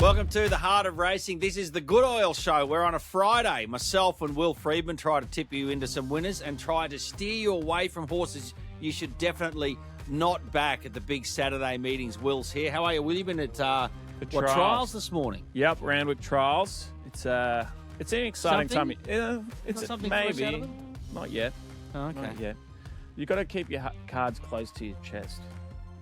Welcome to the Heart of Racing. This is the Good Oil Show. We're on a Friday. Myself and Will Freedman try to tip you into some winners and try to steer you away from horses you should definitely not back at the big Saturday meetings. Will's here. How are you, Will? You've been at trials this morning? Yep, Randwick Trials. It's an exciting Something? time. It's something maybe fresh out of it? not yet. Oh, okay. Not yet. You got to keep your cards close to your chest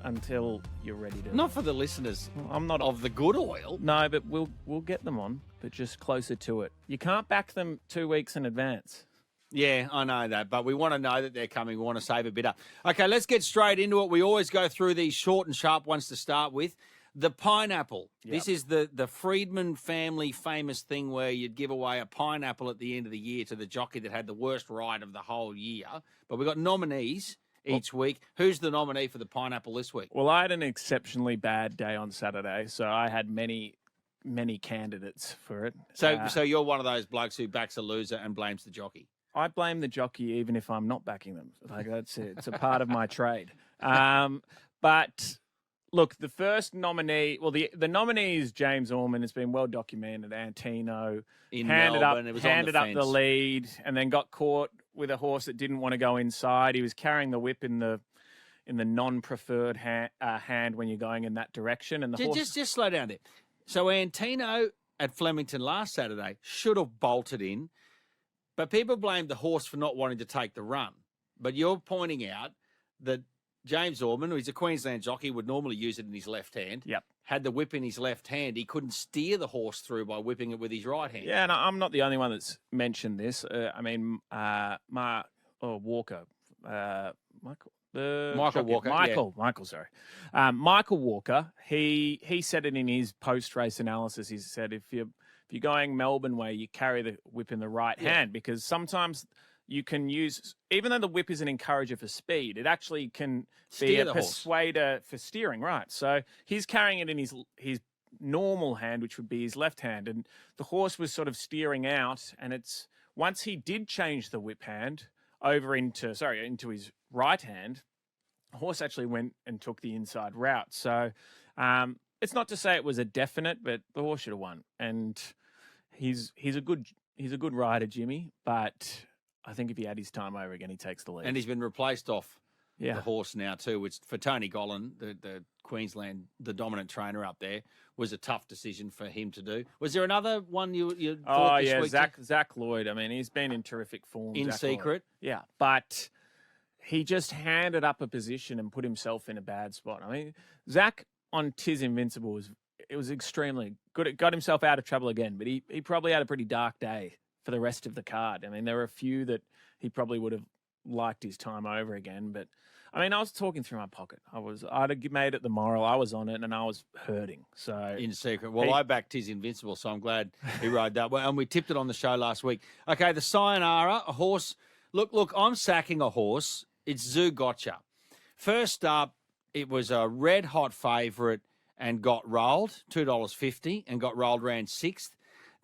until you're ready to. Not for the listeners. I'm not Of the Good Oil. No, but we'll get them on, but just closer to it. You can't back them 2 weeks in advance. Yeah, I know that, but we want to know that they're coming. We want to save a bit up. Okay, let's get straight into it. We always go through these short and sharp ones to start with. The pineapple. Yep. This is the Freedman family famous thing where you'd give away a pineapple at the end of the year to the jockey that had the worst ride of the whole year. But we've got nominees each week. Who's the nominee for the pineapple this week? Well, I had an exceptionally bad day on Saturday, so I had many candidates for it. So you're one of those blokes who backs a loser and blames the jockey. I blame the jockey even if I'm not backing them. Like that's it. It's a part of my trade. But look, the first nominee, well, the nominee is James Orman. It's been well documented. Antino handed up the lead and then got caught with a horse that didn't want to go inside. He was carrying the whip in the non-preferred hand when you're going in that direction. And the horse... just slow down there. So Antino at Flemington last Saturday should have bolted in, but people blamed the horse for not wanting to take the run. But you're pointing out that James Orman, who's a Queensland jockey, would normally use it in his left hand. Yep. Had the whip in his left hand. He couldn't steer the horse through by whipping it with his right hand. Yeah, and I'm not the only one that's mentioned this. Walker. Michael Walker, he said it in his post-race analysis. He said if you're going Melbourne way, you carry the whip in the right hand because sometimes you can use, even though the whip is an encourager for speed, it actually can be a persuader for steering, right? So he's carrying it in his normal hand, which would be his left hand, and the horse was sort of steering out, and it's once he did change the whip hand over into his right hand, the horse actually went and took the inside route. So it's not to say it was a definite, but the horse should have won, and he's a good rider, Jimmy, but I think if he had his time over again, he takes the lead. And he's been replaced off the horse now too, which for Tony Gollan, the Queensland, the dominant trainer up there, was a tough decision for him to do. Was there another one you thought this week? Zach Lloyd. I mean, he's been in terrific form. In Zach secret? Lloyd. Yeah, but he just handed up a position and put himself in a bad spot. I mean, Zach on Tis Invincible was extremely good. It got himself out of trouble again, but he probably had a pretty dark day for the rest of the card. I mean, there were a few that he probably would have liked his time over again, but I mean, I was talking through my pocket. I'd have made it the moral. I was on it and I was hurting. So in secret. Well, I backed Tis Invincible, so I'm glad he rode that well. And we tipped it on the show last week. Okay, the Sayonara, a horse. Look, I'm sacking a horse. It's Zoo Gotcha. First up, it was a red-hot favourite and got rolled, $2.50, and got rolled, ran sixth.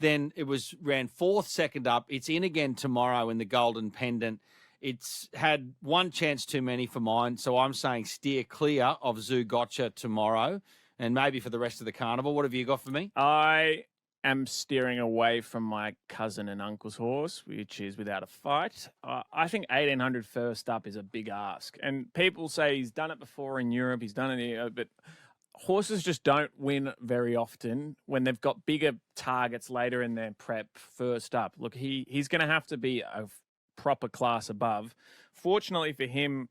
Then it ran fourth, second up. It's in again tomorrow in the Golden Pendant. It's had one chance too many for mine, so I'm saying steer clear of Zoo Gotcha tomorrow and maybe for the rest of the carnival. What have you got for me? I am steering away from my cousin and uncle's horse, which is Without a Fight. I think 1,800 first up is a big ask. And people say he's done it before in Europe, he's done it here, but horses just don't win very often when they've got bigger targets later in their prep first up. Look, he's going to have to be a proper class above. Fortunately for him,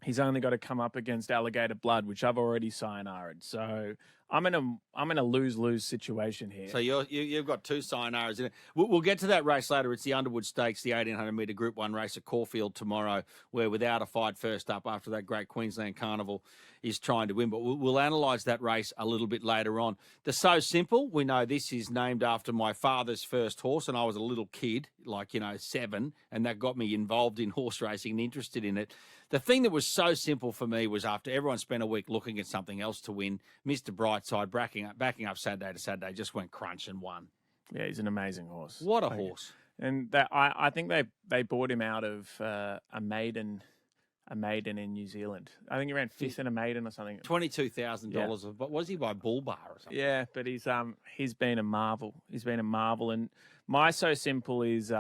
he's only got to come up against Alligator Blood, which I've already sayonara'd. So I'm in a lose-lose situation here. So you've got two sayonara's in it. We'll get to that race later. It's the Underwood Stakes, the 1,800-metre Group 1 race at Caulfield tomorrow, where Without a Fight first up after that great Queensland Carnival is trying to win. But we'll analyse that race a little bit later on. The So Simple, we know this is named after my father's first horse, and I was a little kid, 7, and that got me involved in horse racing and interested in it. The thing that was so simple for me was after everyone spent a week looking at something else to win, Mr. Brightside, backing up Saturday to Saturday, just went crunch and won. Yeah, he's an amazing horse. What a horse. And I think they bought him out of a maiden a maiden in New Zealand. I think he ran 5th in a maiden or something. $22,000. But was he by Bull Bar or something? Yeah, but he's been a marvel. He's been a marvel. And my So Simple is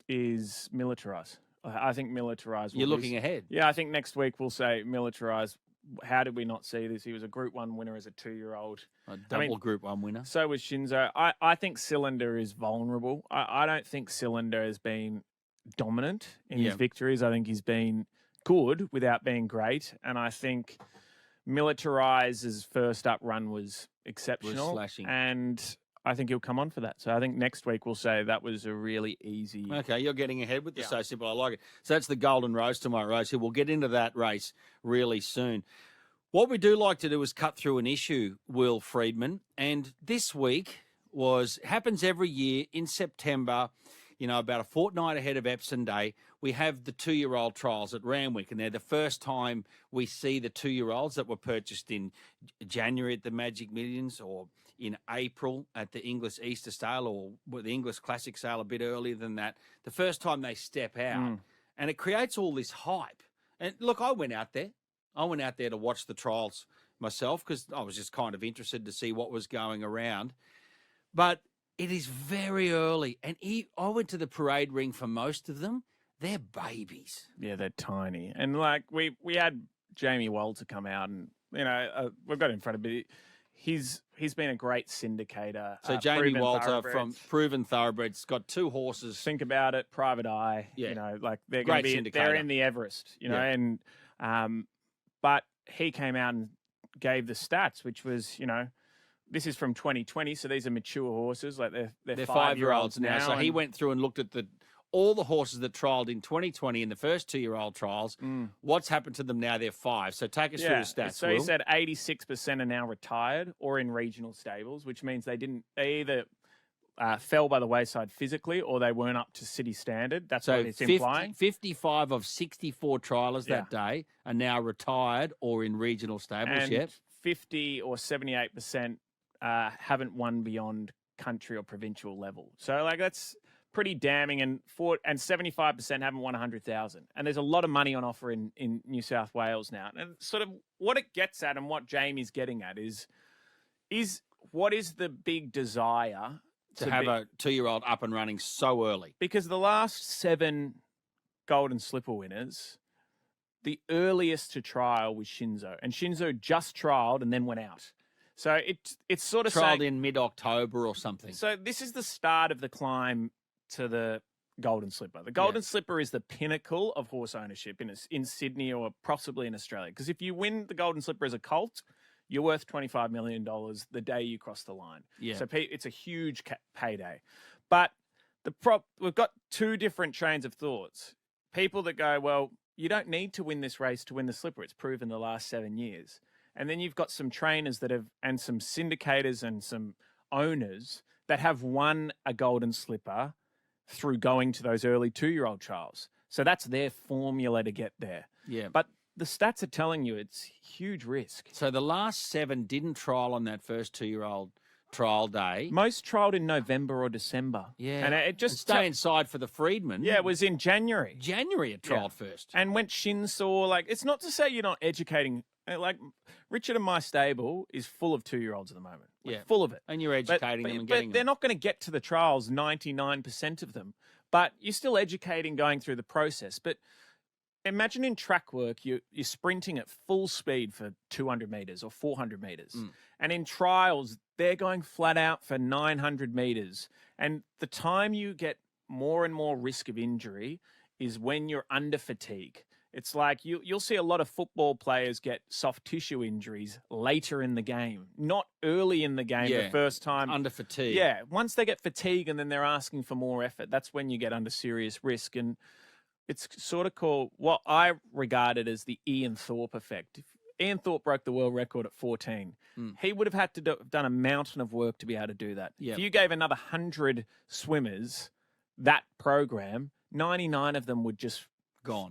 Militarize. I think Militarize. You're looking ahead. Yeah, I think next week we'll say Militarize. How did we not see this? He was a Group 1 winner as a 2-year-old. A double Group 1 winner. So was Shinzo. I think Cylinder is vulnerable. I don't think Cylinder has been dominant in his victories. I think he's been good without being great. And I think Militarize's first up run was exceptional. slashing. And I think he'll come on for that. So I think next week we'll say that was a really easy. Okay, you're getting ahead with the So Simple. I like it. So that's the Golden Rose tomorrow, Rose. Here we'll get into that race really soon. What we do like to do is cut through an issue, Will Freedman. And this week happens every year in September, about a fortnight ahead of Epsom Day. We have the 2-year-old trials at Randwick, and they're the first time we see the 2-year-olds that were purchased in January at the Magic Millions or in April at the English Easter Sale or the English Classic Sale a bit earlier than that. The first time they step out, and it creates all this hype. And look, I went out there to watch the trials myself because I was just kind of interested to see what was going around. But it is very early, and I went to the parade ring for most of them. They're babies. Yeah, they're tiny. And we had Jamie Walter come out, and we've got in front of me. He's been a great syndicator. So Jamie Walter from Proven Thoroughbreds got 2 horses. Think about it, Private Eye. Yeah, they're great going to be. syndicator. They're in the Everest. And but he came out and gave the stats, which was this is from 2020, so these are mature horses, like they're 5-year-olds now. So he went through and looked at all the horses that trialled in 2020 in the first 2-year-old trials. What's happened to them now? They're 5. So take us through the stats. So he said 86% are now retired or in regional stables, which means they either fell by the wayside physically or they weren't up to city standard. That's what it's implying. 55 of 64 trialers that day are now retired or in regional stables. And 50 or 78% haven't won beyond country or provincial level. So that's pretty damning, and 75% haven't won 100,000. And there's a lot of money on offer in New South Wales now. And sort of what it gets at and what Jamie's getting at is what is the big desire to have a 2-year-old up and running so early? Because the last 7 Golden Slipper winners, the earliest to trial was Shinzo, and Shinzo just trialled and then went out. So it's sort of trialled in mid-October or something. So this is the start of the climb to the Golden Slipper. The Golden Slipper is the pinnacle of horse ownership in Sydney or possibly in Australia. Because if you win the Golden Slipper as a colt, you're worth $25 million the day you cross the line. Yeah. So it's a huge payday. But we've got 2 different trains of thoughts. People that go, well, you don't need to win this race to win the Slipper. It's proven the last 7 years. And then you've got some trainers and some syndicators and some owners that have won a Golden Slipper through going to those early 2-year-old trials. So that's their formula to get there. Yeah. But the stats are telling you it's huge risk. So the last 7 didn't trial on that first 2-year-old trial day. Most trialled in November or December. Yeah. And it just... stay inside for the Freedman. Yeah, it was in January. January it trialled first. And went Shinsaw. It's not to say you're not educating... Richard and my stable is full of 2-year-olds at the moment. Full of it. And you're educating them and getting them. But they're not going to get to the trials, 99% of them. But you're still educating going through the process. But imagine in track work, you're sprinting at full speed for 200 metres or 400 metres. And in trials, they're going flat out for 900 metres. And the time you get more and more risk of injury is when you're under fatigue. It's like you'll see a lot of football players get soft tissue injuries later in the game, not early in the game the first time. Under fatigue. Yeah, once they get fatigue and then they're asking for more effort, that's when you get under serious risk. And it's sort of called what I regarded as the Ian Thorpe effect. If Ian Thorpe broke the world record at 14, he would have had to have done a mountain of work to be able to do that. Yep. If you gave another 100 swimmers that program, 99 of them would just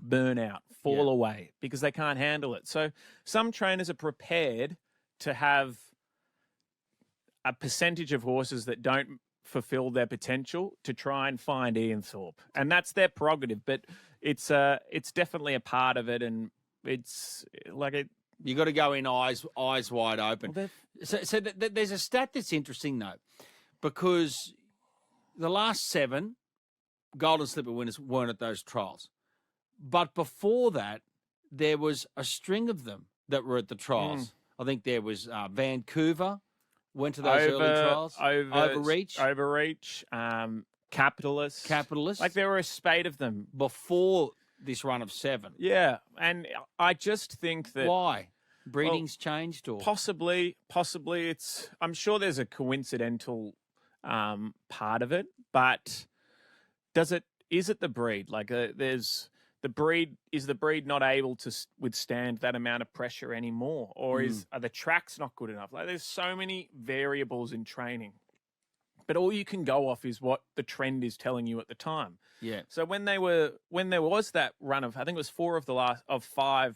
burn out, fall away because they can't handle it. So some trainers are prepared to have a percentage of horses that don't fulfill their potential to try and find Ian Thorpe. And that's their prerogative. But it's definitely a part of it, and it's like it. You got to go in eyes wide open. Well, so there's a stat that's interesting though, because the last 7 Golden Slipper winners weren't at those trials, but before that, there was a string of them that were at the trials. I think there was Vancouver went to those early trials. Overreach, Capitalist. Like there were a spate of them before this run of 7. Yeah, and I just think that why breeding's changed, or possibly it's. I'm sure there's a coincidental part of it, but is it the breed? Like there's. Is the breed not able to withstand that amount of pressure anymore, or are the tracks not good enough? Like there's so many variables in training, but all you can go off is what the trend is telling you at the time. Yeah. So when there was that run of, I think it was 4 of 5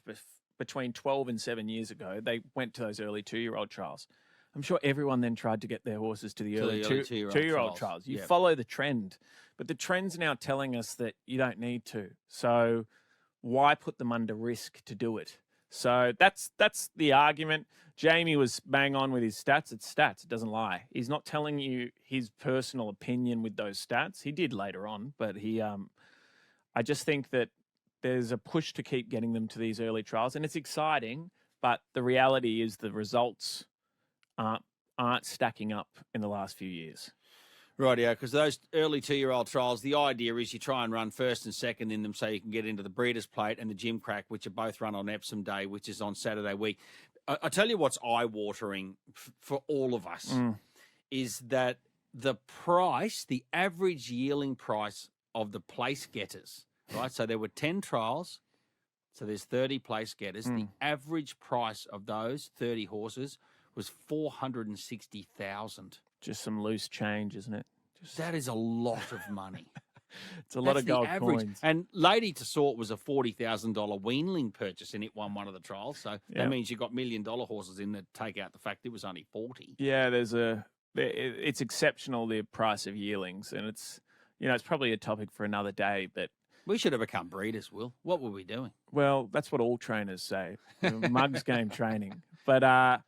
between 12 and 7 years ago, they went to those early 2-year-old trials. I'm sure everyone then tried to get their horses to the early 2-year-old trials. You follow the trend. But the trend's now telling us that you don't need to. So why put them under risk to do it? So that's the argument. Jamie was bang on with his stats. It's stats. It doesn't lie. He's not telling you his personal opinion with those stats. He did later on, but I just think that there's a push to keep getting them to these early trials, and it's exciting, but the reality is the results aren't stacking up in the last few years. Rightio, because those early 2-year-old trials, the idea is you try and run first and second in them so you can get into the Breeders' Plate and the Gym Crack, which are both run on Epsom Day, which is on Saturday week. I tell you what's eye-watering for all of us is that the price, the average yearling price of the place getters, right? So there were 10 trials, so there's 30 place getters. The average price of those 30 horses was $460,000. Just some loose change, isn't it? That is a lot of money. It's a lot of gold coins. And Lady to Sort was a $40,000 weanling purchase, and it won one of the trials. So that means you got $1 million horses in that take out the fact it was only 40. Yeah, it's exceptional, the price of yearlings, and it's probably a topic for another day. But we should have become breeders, Will. What were we doing? Well, that's what all trainers say. Mugs game training, but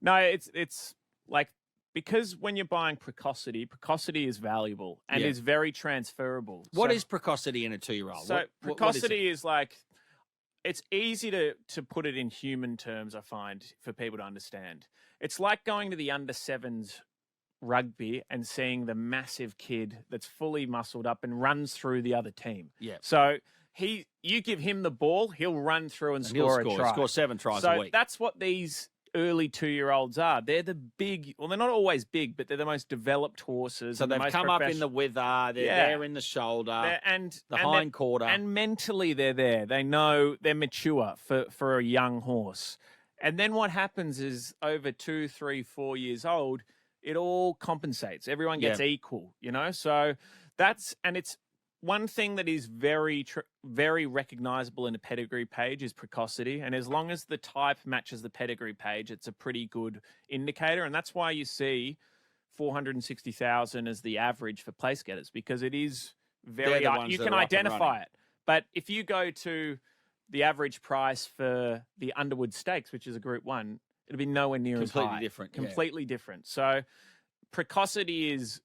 no, it's like. Because when you're buying precocity is valuable and is very transferable. What is precocity in a 2-year-old? So precocity is like, it's easy to put it in human terms, I find, for people to understand. It's like going to the under-7s rugby and seeing the massive kid that's fully muscled up and runs through the other team. Yeah. So you give him the ball, he'll run through and score a try. He'll score 7 tries a week. So that's what these early 2-year-olds are. They're the big, well, they're not always big, but they're the most developed horses. So they've come up in the wither, they're there in the shoulder, the hind quarter. And mentally they're there. They know they're mature for a young horse. And then what happens is over 2, 3, 4 years old, it all compensates. Everyone gets equal, So it's one thing that is very, very recognizable in a pedigree page is precocity. And as long as the type matches the pedigree page, it's a pretty good indicator. And that's why you see 460,000 as the average for place getters, because it is very, you can identify it. But if you go to the average price for the Underwood Stakes, which is a Group 1, it'll be nowhere near as high. Completely different. So precocity is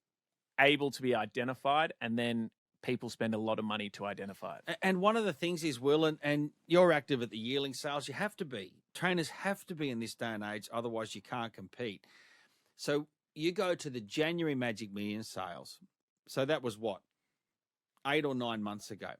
able to be identified, and then people spend a lot of money to identify it. And one of the things is, Will, and you're active at the yearling sales, you have to be. Trainers have to be in this day and age, otherwise you can't compete. So you go to the January Magic Millions sales. So that was what, 8 or 9 months ago.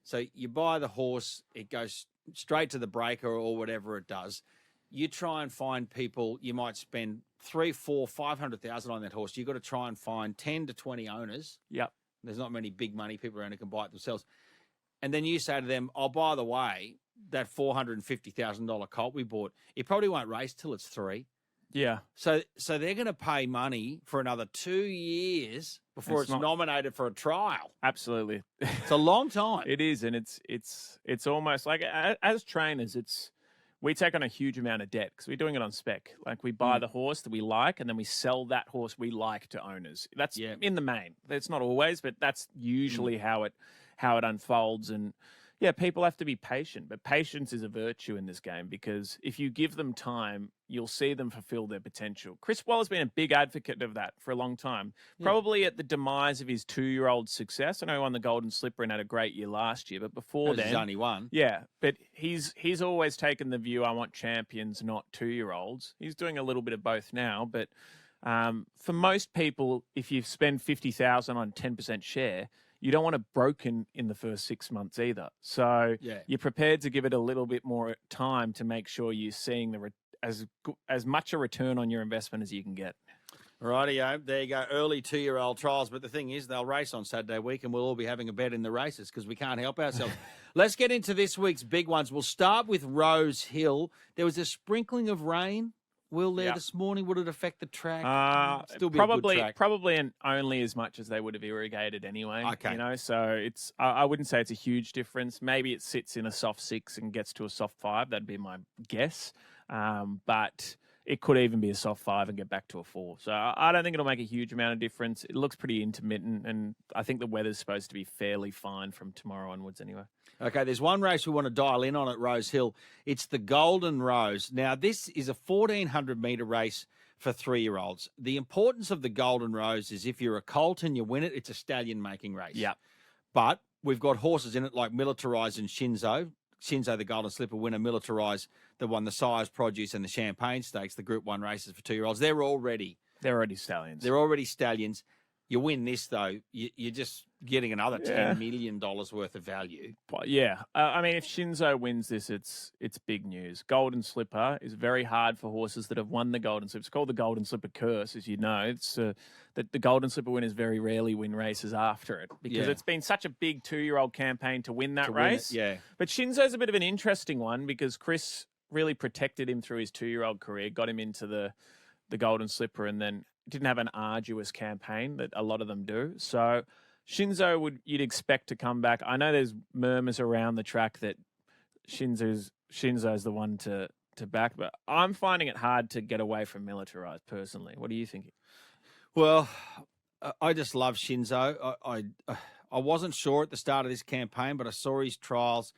So you buy the horse, it goes straight to the breaker or whatever it does. You try and find people, you might spend 3, 4, 500,000 on that horse. You've got to try and find 10 to 20 owners. Yep. There's not many big money people around who can buy it themselves. And then you say to them, oh, by the way, that $450,000 colt we bought, it probably won't race till it's 3. Yeah. So they're going to pay money for another 2 years before it's nominated for a trial. Absolutely. It's a long time. It is. And it's almost like, as trainers, we take on a huge amount of debt because we're doing it on spec. Like we buy the horse that we like, and then we sell that horse we like to owners. That's in the main. It's not always, but that's usually how it unfolds. And Yeah, people have to be patient, but patience is a virtue in this game because if you give them time, you'll see them fulfill their potential. Chris Waller's been a big advocate of that for a long time, probably at the demise of his 2-year-old success. I know he won the Golden Slipper and had a great year last year, but before then, he's only one. Yeah, but he's always taken the view, I want champions, not 2-year-olds. He's doing a little bit of both now, but for most people, if you spend 50,000 on 10% share, you don't want it broken in the first 6 months either. So you're prepared to give it a little bit more time to make sure you're seeing as much a return on your investment as you can get. Rightio, there you go, early 2-year-old trials. But the thing is, they'll race on Saturday week and we'll all be having a bet in the races because we can't help ourselves. Let's get into this week's big ones. We'll start with Rose Hill. There was a sprinkling of rain. Will there this morning? Would it affect the track? Still be probably, a good track. Probably, and only as much as they would have irrigated anyway. Okay. You know, so it's. I wouldn't say it's a huge difference. Maybe it sits in a soft 6 and gets to a soft 5. That'd be my guess. But it could even be a soft 5 and get back to a 4. So I don't think it'll make a huge amount of difference. It looks pretty intermittent, and I think the weather's supposed to be fairly fine from tomorrow onwards anyway. Okay, there's one race we want to dial in on at Rose Hill. It's the Golden Rose. Now, this is a 1,400-metre race for 3-year-olds. The importance of the Golden Rose is if you're a colt and you win it, it's a stallion-making race. Yeah. But we've got horses in it like Militarize and Shinzo. Shinzo, the Golden Slipper winner, Militarize, that won the Sires Produce and the Champagne Stakes, the Group 1 races for 2-year-olds. They're already stallions. They're already stallions. You win this, though, you're just getting another $10 million worth of value. Yeah. I mean, if Shinzo wins this, it's big news. Golden Slipper is very hard for horses that have won the Golden Slipper. It's called the Golden Slipper curse, as you know. It's that the Golden Slipper winners very rarely win races after it because it's been such a big 2-year-old campaign to win that race. But Shinzo's a bit of an interesting one because Chris really protected him through his 2-year-old career, got him into the Golden Slipper, and then didn't have an arduous campaign that a lot of them do. So Shinzo you'd expect to come back. I know there's murmurs around the track that Shinzo's the one to back, but I'm finding it hard to get away from Militarized personally. What are you thinking? Well, I just love Shinzo. I wasn't sure at the start of this campaign, but I saw his trials.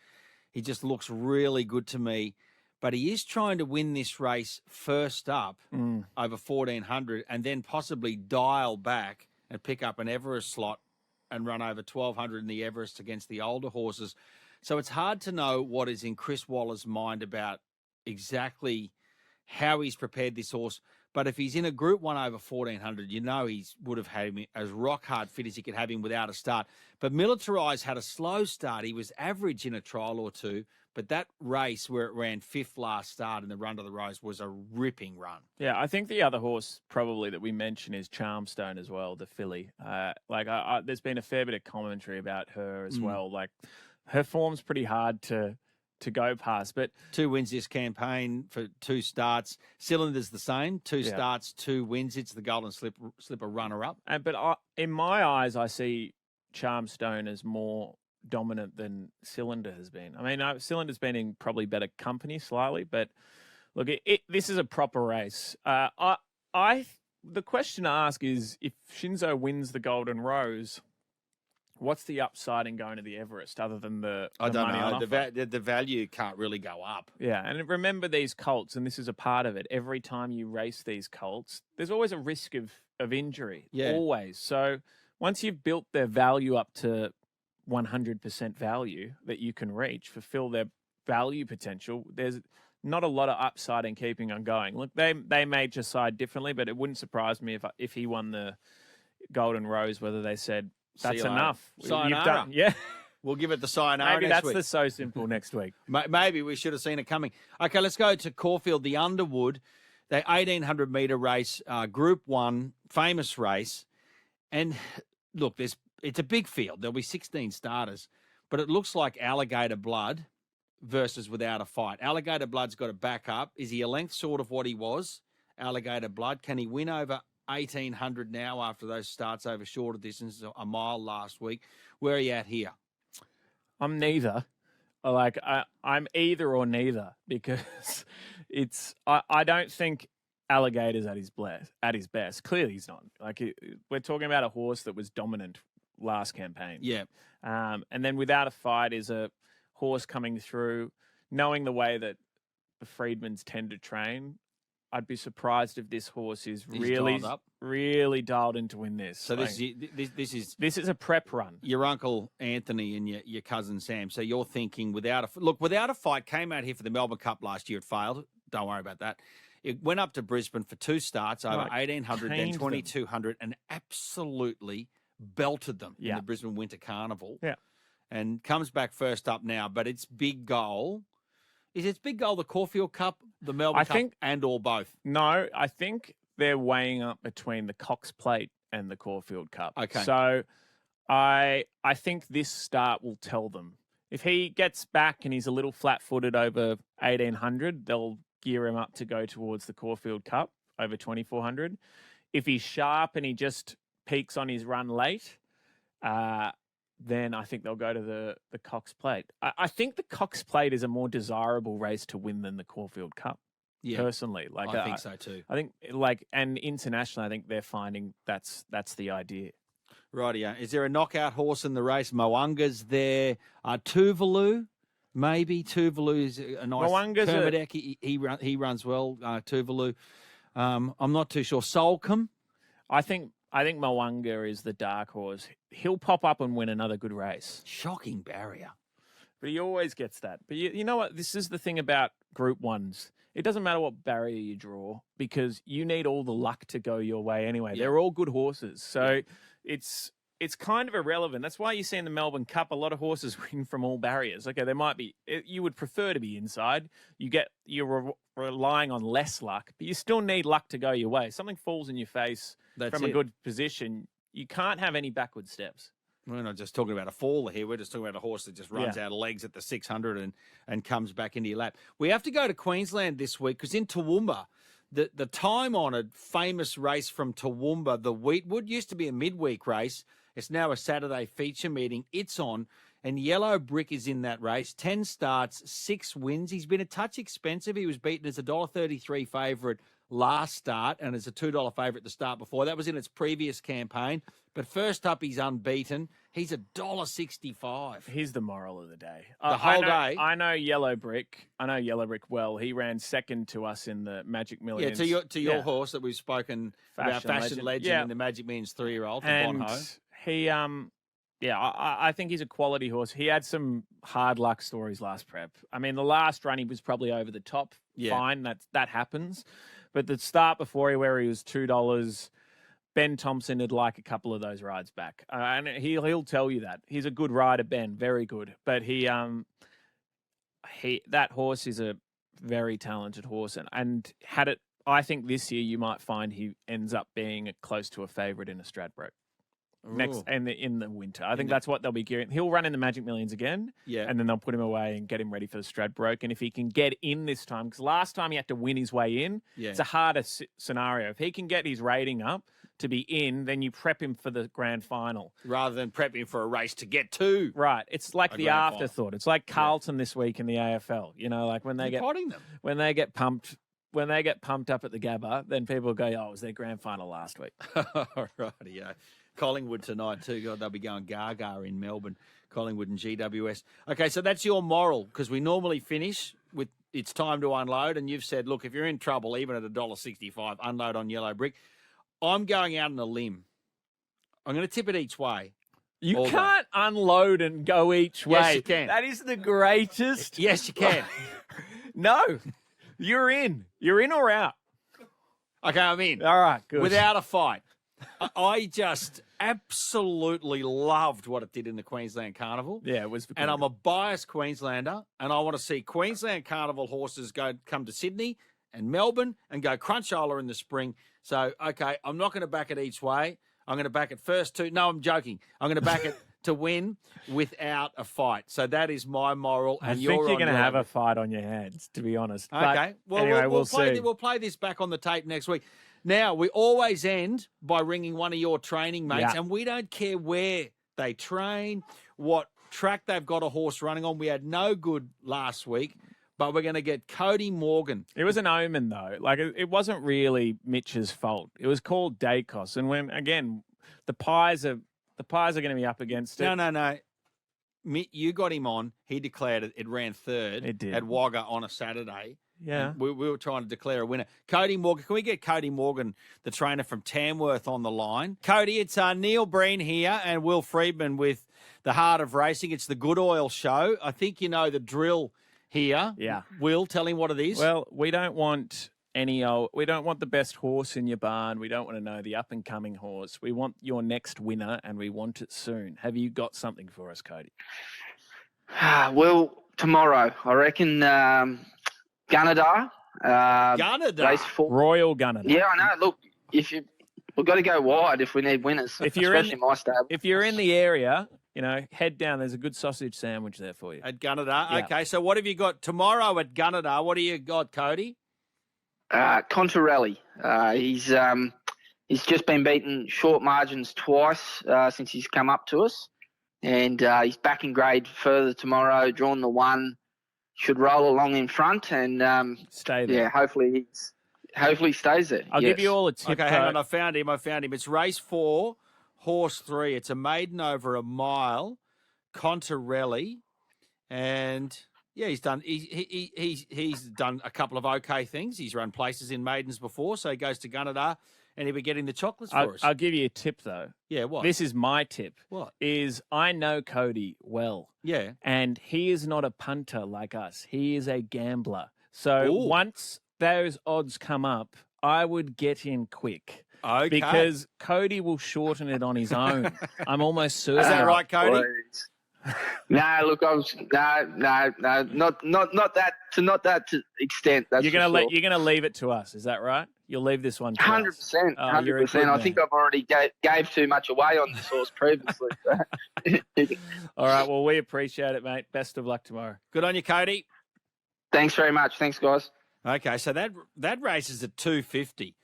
He just looks really good to me. But he is trying to win this race first up over 1,400 and then possibly dial back and pick up an Everest slot and run over 1,200 in the Everest against the older horses. So it's hard to know what is in Chris Waller's mind about exactly how he's prepared this horse. But if he's in a Group 1 over 1,400, you know he would have had him as rock hard fit as he could have him without a start. But Militarize had a slow start. He was average in a trial or two. But that race where it ran 5th last start in the Run to the Rose was a ripping run. Yeah, I think the other horse probably that we mentioned is Charmstone as well, the filly. There's been a fair bit of commentary about her as well. Like, her form's pretty hard to go past. But 2 wins this campaign for 2 starts. Cylinder's the same. 2 starts, 2 wins. It's the Golden Slipper runner-up. But in my eyes, I see Charmstone as more dominant than Cylinder has been. I mean, Cylinder's been in probably better company slightly, but look, this is a proper race. The question to ask is, if Shinzo wins the Golden Rose, what's the upside in going to the Everest other than the I don't money know. on offer? The value can't really go up. Yeah, and remember these colts, and this is a part of it. Every time you race these colts, there's always a risk of injury. Yeah. Always. So once you've built their value up to 100% value that you can reach, fulfill their value potential, there's not a lot of upside in keeping on going. Look, they may decide differently, but it wouldn't surprise me if he won the Golden Rose, whether they said, that's enough. Sayonara. Yeah. We'll give it the sayonara Maybe next that's week. the so simple next week. Maybe we should have seen it coming. Okay, let's go to Caulfield, the Underwood, the 1,800-metre race, Group 1, famous race. And look, it's a big field. There'll be 16 starters, but it looks like Alligator Blood versus Without a Fight. Alligator Blood's got to back up. Is he a length short of what he was, Alligator Blood? Can he win over 1,800 now after those starts over shorter distances, a mile last week? Where are you at here? I'm neither. I'm either or neither because I don't think Alligator's at his best. Clearly he's not. We're talking about a horse that was dominant last campaign. Yeah. And then Without a Fight is horse coming through, knowing the way that the Freedmans tend to train, I'd be surprised if this horse is really dialed in to win this. So like, this is a prep run. Your uncle Anthony and your cousin Sam. So you're thinking without a fight, came out here for the Melbourne Cup last year. It failed. Don't worry about that. It went up to Brisbane for 2 starts over 1,800, then 2,200, and absolutely belted them in the Brisbane Winter Carnival. Yeah. And comes back first up now, but its big goal is big goal the Caulfield Cup, the Melbourne Cup, and or both. No, I think they're weighing up between the Cox Plate and the Caulfield Cup. Okay. So I think this start will tell them. If he gets back and he's a little flat-footed over 1,800, they'll gear him up to go towards the Caulfield Cup over 2,400. If he's sharp and he just peaks on his run late, then I think they'll go to the Cox Plate. I think the Cox Plate is a more desirable race to win than the Caulfield Cup. Yeah, personally, I think so too. I think and internationally, I think they're finding that's the idea. Rightio. Is there a knockout horse in the race? Mo'unga's there. Tuvalu, maybe. Tuvalu is a nice. Mo'unga's he runs well. Tuvalu. I'm not too sure. Solcombe. I think Mo'unga is the dark horse. He'll pop up and win another good race. Shocking barrier. But he always gets that. But you know what? This is the thing about Group 1s. It doesn't matter what barrier you draw because you need all the luck to go your way anyway. Yeah. They're all good horses. So it's kind of irrelevant. That's why you see in the Melbourne Cup a lot of horses win from all barriers. Okay, there might be you would prefer to be inside. You're relying on less luck, but you still need luck to go your way. Something falls in your face from a good position. You can't have any backward steps. We're not just talking about a faller here. We're just talking about a horse that just runs out of legs at the 600 and comes back into your lap. We have to go to Queensland this week because in Toowoomba, the time-honoured famous race from Toowoomba, the Wheatwood, used to be a midweek race. It's now a Saturday feature meeting. It's on, and Yellow Brick is in that race. 10 starts, 6 wins. He's been a touch expensive. He was beaten as a $1.33 favourite last start and as a $2 favourite the start before. That was in its previous campaign. But first up, he's unbeaten. He's $1.65. He's the moral of the day. The whole day. I know Yellow Brick. I know Yellow Brick well. He ran second to us in the Magic Millions. Yeah, to your horse that we've spoken about, Fashion Legend and the Magic Millions 3-year-old, and Bonho. He, I think he's a quality horse. He had some hard luck stories last prep. I mean, the last run he was probably over the top. Yeah. Fine, that happens. But the start before where he was $2. Ben Thompson would like a couple of those rides back. And he'll tell you that. He's a good rider, Ben, very good. But that horse is a very talented horse. And I think this year you might find he ends up being close to a favourite in a Stradbroke. In the winter. I think that's what they'll be gearing. He'll run in the Magic Millions again, and then they'll put him away and get him ready for the Stradbroke. And if he can get in this time, because last time he had to win his way in, it's a harder scenario. If he can get his rating up to be in, then you prep him for the grand final. Rather than prepping for a race to get to. Right. It's like the afterthought. It's like Carlton this week in the AFL. You know, like when they get pumped up at the Gabba, then people go, oh, it was their grand final last week. Right, yeah. Collingwood tonight too. God, they'll be going gaga in Melbourne, Collingwood and GWS. Okay, so that's your moral, because we normally finish with it's time to unload, and you've said, look, if you're in trouble, even at $1.65, unload on Yellow Brick. I'm going out on a limb. I'm going to tip it each way. You can't unload and go each way. Yes, you can. That is the greatest. Yes, you can. No, you're in. You're in or out. Okay, I'm in. All right, good. Without a fight. I just absolutely loved what it did in the Queensland Carnival. Yeah, it was. And I'm a biased Queenslander, and I want to see Queensland Carnival horses come to Sydney and Melbourne and go Crunchola in the spring. So, okay, I'm not going to back it each way. I'm going to back it first to. No, I'm joking. I'm going to back it to win without a fight. So that is my moral. I think you're going to have a fight on your hands, to be honest. Okay. Well, anyway, we'll see. We'll play this back on the tape next week. Now, we always end by ringing one of your training mates, and we don't care where they train, what track they've got a horse running on. We had no good last week, but we're going to get Cody Morgan. It was an omen, though. Like, it wasn't really Mitch's fault. It was called Dacos. And when, again, the pies are going to be up against it. No. you got him on. He declared it ran third It did. at Wagga on a Saturday. Yeah. And we were trying to declare a winner. Cody Morgan, can we get Cody Morgan, the trainer from Tamworth, on the line? Cody, it's Neil Breen here and Will Freedman with the Heart of Racing. It's the Good Oil Show. I think you know the drill here. Yeah. Will, tell him what it is. Well, we don't want we don't want the best horse in your barn. We don't want to know the up-and-coming horse. We want your next winner, and we want it soon. Have you got something for us, Cody? Well, tomorrow, I reckon Gunnedah. Gunnedah? Race 4. Royal Gunnedah. Yeah, I know. Look, we've got to go wide if we need winners, especially in my stable. If you're in the area, head down. There's a good sausage sandwich there for you. At Gunnedah. Yeah. Okay, so what have you got tomorrow at Gunnedah? What do you got, Cody? Contarelli. He's just been beaten short margins twice since he's come up to us. And he's back in grade further tomorrow, drawn the 1. Should roll along in front and Stay there. Yeah, hopefully he stays there. I'll give you all a tip. Okay, hang on. I found him. It's race 4, horse 3. It's a maiden over a mile, Contarelli, and yeah, he's done. He's done a couple of okay things. He's run places in maidens before, so he goes to Gunnedah, and he'll be getting the chocolates for us. I'll give you a tip though. Yeah, what? This is my tip. What? Is I know Cody well. Yeah. And he is not a punter like us. He is a gambler. So Ooh. once those odds come up, I would get in quick. Okay. Because Cody will shorten it on his own. I'm almost certain. Is that right, Cody? No, look, not that to extent. That's You're gonna leave it to us, is that right? You'll leave this one to us. 100%, Oh, you're a good 100%. I man. think I've already gave too much away on this horse previously. All right, well, we appreciate it, mate. Best of luck tomorrow. Good on you, Cody. Thanks very much. Thanks, guys. Okay, so that race is at 250.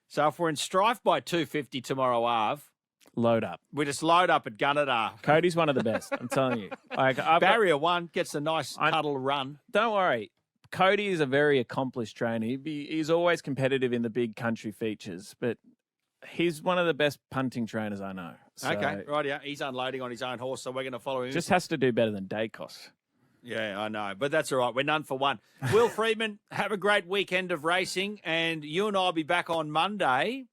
So if we're in strife by 250 tomorrow, Load up. we just load up at Gunnedah. Cody's one of the best, I'm telling you. Barrier 1 gets a nice cuddle run. Don't worry. Cody is a very accomplished trainer. He's always competitive in the big country features, but he's one of the best punting trainers I know. So Okay, right, yeah. He's unloading on his own horse, so we're going to follow him. just has to do better than Dacos. Yeah, I know, but that's all right. We're none for one. Will Freedman, have a great weekend of racing, and you and I will be back on Monday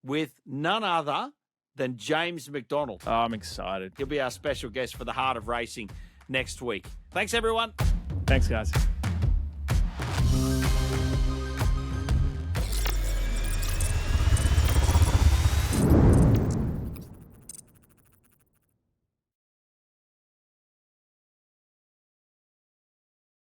with none other than James McDonald. Oh, I'm excited. He'll be our special guest for the Heart of Racing next week. Thanks, everyone. Thanks, guys.